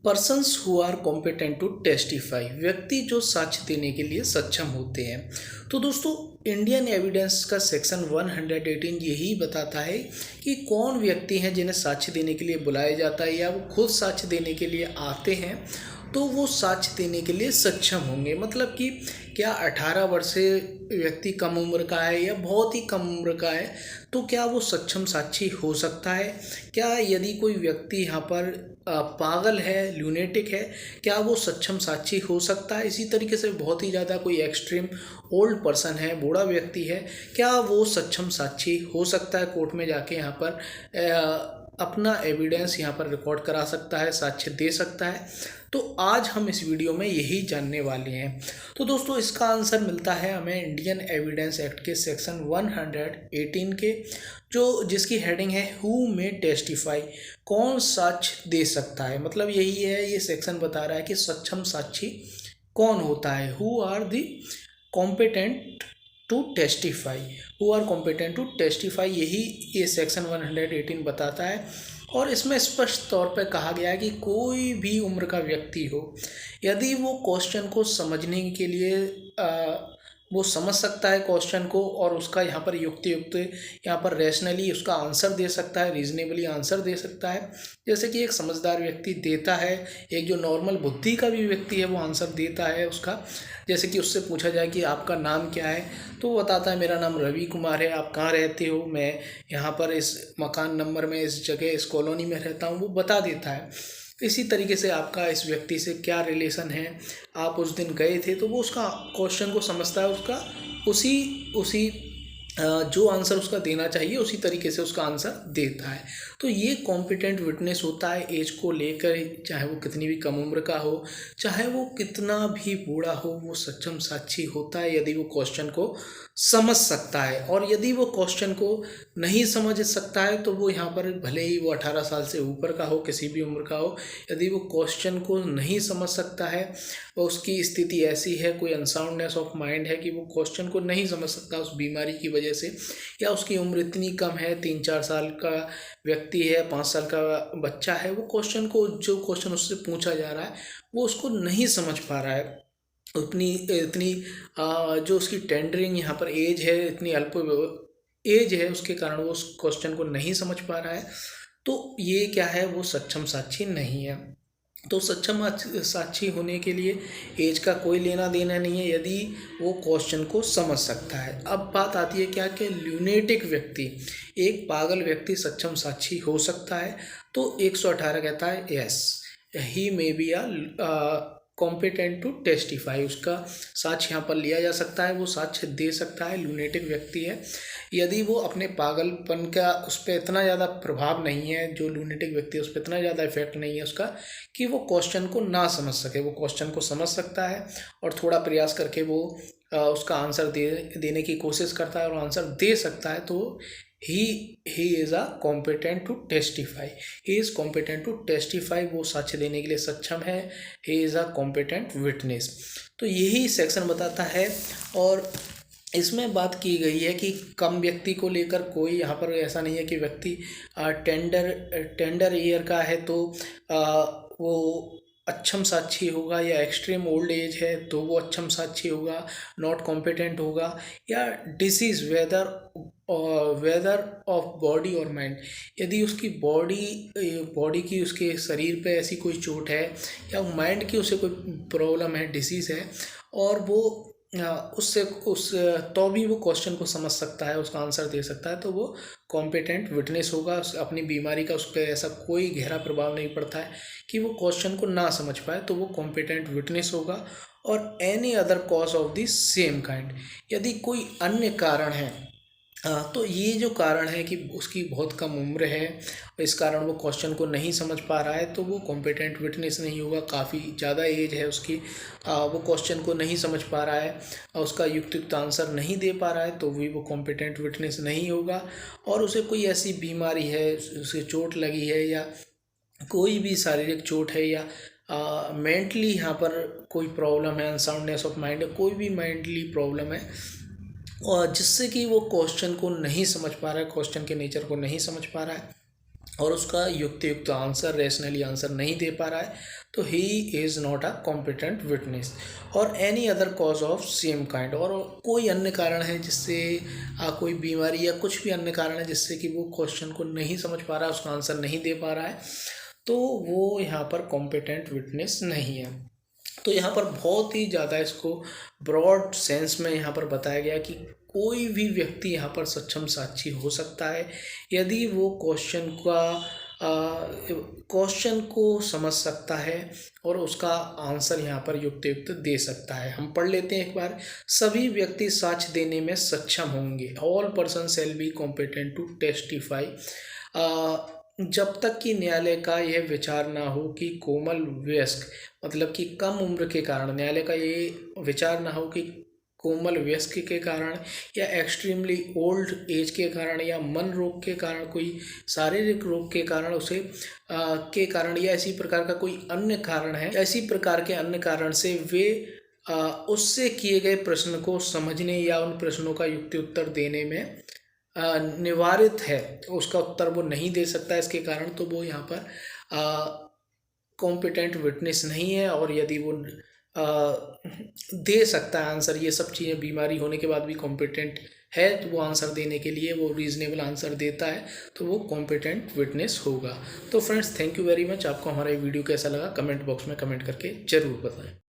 Persons who are competent to testify, व्यक्ति जो साक्ष्य देने के लिए सक्षम होते हैं। तो दोस्तों, इंडियन एविडेंस का सेक्शन 118 यही बताता है कि कौन व्यक्ति हैं जिन्हें साक्ष्य देने के लिए बुलाया जाता है या वो खुद साक्ष्य देने के लिए आते हैं तो वो साक्ष्य देने के लिए सक्षम होंगे। मतलब कि क्या 18 वर्ष से व्यक्ति कम उम्र का है या बहुत ही कम उम्र का है तो क्या वो सक्षम साक्षी हो सकता है? क्या यदि कोई व्यक्ति यहाँ पर पागल है, ल्यूनेटिक है, क्या वो सक्षम साक्षी हो सकता है? इसी तरीके से बहुत ही ज़्यादा कोई एक्सट्रीम ओल्ड पर्सन है, बूढ़ा व्यक्ति है, क्या वो सक्षम साक्षी हो सकता है? कोर्ट में जाके यहाँ पर अपना एविडेंस यहाँ पर रिकॉर्ड करा सकता है, साक्ष्य दे सकता है। तो आज हम इस वीडियो में यही जानने वाले हैं। तो दोस्तों, इसका आंसर मिलता है हमें इंडियन एविडेंस एक्ट के सेक्शन 118 के, जो जिसकी हेडिंग है हु मे टेस्टिफाई, कौन साक्ष्य दे सकता है। मतलब यही है, ये सेक्शन बता रहा है कि सक्षम साक्षी कौन होता है, who are the competent to testify, who are competent to testify, यही ये सेक्शन 118 बताता है। और इसमें स्पष्ट तौर पर कहा गया है कि कोई भी उम्र का व्यक्ति हो, यदि वो क्वेश्चन को समझने के लिए वो समझ सकता है क्वेश्चन को और उसका यहाँ पर युक्ति युक्त यहाँ पर रैशनली उसका आंसर दे सकता है, रीजनेबली आंसर दे सकता है, जैसे कि एक समझदार व्यक्ति देता है, एक जो नॉर्मल बुद्धि का भी व्यक्ति है वो आंसर देता है उसका। जैसे कि उससे पूछा जाए कि आपका नाम क्या है तो वो बताता है मेरा नाम रवि कुमार है, आप कहाँ रहते हो, मैं यहाँ पर इस मकान नंबर में, इस जगह, इस कॉलोनी में रहता हूँ, वो बता देता है। इसी तरीके से आपका इस व्यक्ति से क्या रिलेशन है, आप उस दिन गए थे, तो वो उसका क्वेश्चन को समझता है, उसका उसी उसी जो आंसर उसका देना चाहिए उसी तरीके से उसका आंसर देता है। तो ये कॉम्पिटेंट विटनेस होता है एज को लेकर, चाहे वो कितनी भी कम उम्र का हो, चाहे वो कितना भी बूढ़ा हो, वो सक्षम साक्षी होता है यदि वो क्वेश्चन को समझ सकता है। और यदि वो क्वेश्चन को नहीं समझ सकता है तो वो यहाँ पर भले ही वो 18 साल से ऊपर का हो, किसी भी उम्र का हो, यदि वो क्वेश्चन को नहीं समझ सकता है, उसकी स्थिति ऐसी है, कोई अनसाउंडनेस ऑफ माइंड है कि वो क्वेश्चन को नहीं समझ सकता उस बीमारी की वजह से, या उसकी उम्र इतनी कम है, 3-4 साल का व्यक्ति है, 5 साल का बच्चा है, वो क्वेश्चन को, जो क्वेश्चन उससे पूछा जा रहा है वो उसको नहीं समझ पा रहा है, उतनी इतनी जो उसकी टेंडरिंग यहाँ पर एज है, इतनी अल्प एज है, उसके कारण वो उस क्वेश्चन को नहीं समझ पा रहा है, तो ये क्या है, वो सक्षम साक्षी नहीं है। तो सक्षम साक्षी होने के लिए एज का कोई लेना देना नहीं है, यदि वो क्वेश्चन को समझ सकता है। अब बात आती है क्या कि ल्यूनेटिक व्यक्ति, एक पागल व्यक्ति सक्षम साक्षी हो सकता है? तो 118 कहता है yes, he may be competent to testify, उसका साक्ष्य यहाँ पर लिया जा सकता है, वो साक्ष्य दे सकता है, ल्यूनेटिक व्यक्ति है, यदि वो अपने पागलपन का उस पर इतना ज़्यादा प्रभाव नहीं है, जो लूनेटिक व्यक्ति है उस पर इतना ज़्यादा इफेक्ट नहीं है उसका कि वो क्वेश्चन को ना समझ सके, वो क्वेश्चन को समझ सकता है और थोड़ा प्रयास करके वो उसका आंसर देने की कोशिश करता है और आंसर दे सकता है, तो he is a competent to testify, he is competent to testify, वो साक्ष्य देने के लिए सक्षम है, he is a competent witness. तो यही सेक्शन बताता है। और इसमें बात की गई है कि कम व्यक्ति को लेकर कोई यहाँ पर ऐसा नहीं है कि व्यक्ति टेंडर ईयर का है तो वो अक्षम साक्षी होगा, या एक्सट्रीम ओल्ड एज है तो वो अक्षम साक्षी होगा, नॉट कॉम्पिटेंट होगा, या डिसीज वेदर ऑफ बॉडी और माइंड, यदि उसकी बॉडी की, उसके शरीर पे ऐसी कोई चोट है या माइंड की उसे कोई प्रॉब्लम है, डिसीज़ है, और वो उससे उस तो भी वो क्वेश्चन को समझ सकता है, उसका आंसर दे सकता है, तो वो कॉम्पिटेंट विटनेस होगा। अपनी बीमारी का उस पर ऐसा कोई गहरा प्रभाव नहीं पड़ता है कि वो क्वेश्चन को ना समझ पाए, तो वो कॉम्पिटेंट विटनेस होगा। और any other cause of the same kind, यदि कोई अन्य कारण है, तो ये जो कारण है कि उसकी बहुत कम उम्र है, इस कारण वो क्वेश्चन को नहीं समझ पा रहा है, तो वो कॉम्पिटेंट विटनेस नहीं होगा। काफ़ी ज़्यादा एज है उसकी, वो क्वेश्चन को नहीं समझ पा रहा है, उसका युक्त आंसर नहीं दे पा रहा है, तो भी वो कॉम्पिटेंट विटनेस नहीं होगा। और उसे कोई ऐसी बीमारी है, उसे चोट लगी है, या कोई भी शारीरिक चोट है, या मेंटली यहाँ पर कोई प्रॉब्लम है, अनसाउंडनेस ऑफ माइंड है, कोई भी मेंटली प्रॉब्लम है, और जिससे कि वो क्वेश्चन को नहीं समझ पा रहा है, क्वेश्चन के नेचर को नहीं समझ पा रहा है, और उसका युक्त आंसर, रेशनली आंसर नहीं दे पा रहा है, तो he is not a competent witness. और any other cause of same kind, और कोई अन्य कारण है जिससे कोई बीमारी या कुछ भी अन्य कारण है जिससे कि वो क्वेश्चन को नहीं समझ पा रहा है, उसका आंसर नहीं दे पा रहा है, तो वो यहाँ पर कॉम्पिटेंट विटनेस नहीं है। तो यहाँ पर बहुत ही ज़्यादा इसको ब्रॉड सेंस में यहाँ पर बताया गया कि कोई भी व्यक्ति यहाँ पर सक्षम साक्षी हो सकता है यदि वो क्वेश्चन को समझ सकता है और उसका आंसर यहाँ पर युक्त युक्त दे सकता है। हम पढ़ लेते हैं एक बार। सभी व्यक्ति साक्ष्य देने में सक्षम होंगे। All person shall be competent to testify, जब तक कि न्यायालय का यह विचार ना हो कि कोमल वयस्क, मतलब कि कम उम्र के कारण, न्यायालय का ये विचार ना हो कि कोमल वयस्क के कारण या एक्सट्रीमली ओल्ड एज के कारण या मन रोग के कारण, कोई शारीरिक रोग के कारण उसे के कारण, या इसी प्रकार का कोई अन्य कारण है, इसी प्रकार के अन्य कारण से वे उससे किए गए प्रश्न को समझने या उन प्रश्नों का युक्ति उत्तर देने में निवारित है, उसका उत्तर वो नहीं दे सकता इसके कारण, तो वो यहाँ पर कॉम्पिटेंट विटनेस नहीं है। और यदि वो दे सकता है आंसर, ये सब चीज़ें बीमारी होने के बाद भी कॉम्पिटेंट है, तो वो आंसर देने के लिए वो रीजनेबल आंसर देता है, तो वो कॉम्पिटेंट विटनेस होगा। तो friends, thank you very much. आपको हमारा ये वीडियो कैसा लगा कमेंट बॉक्स में कमेंट करके ज़रूर बताएं।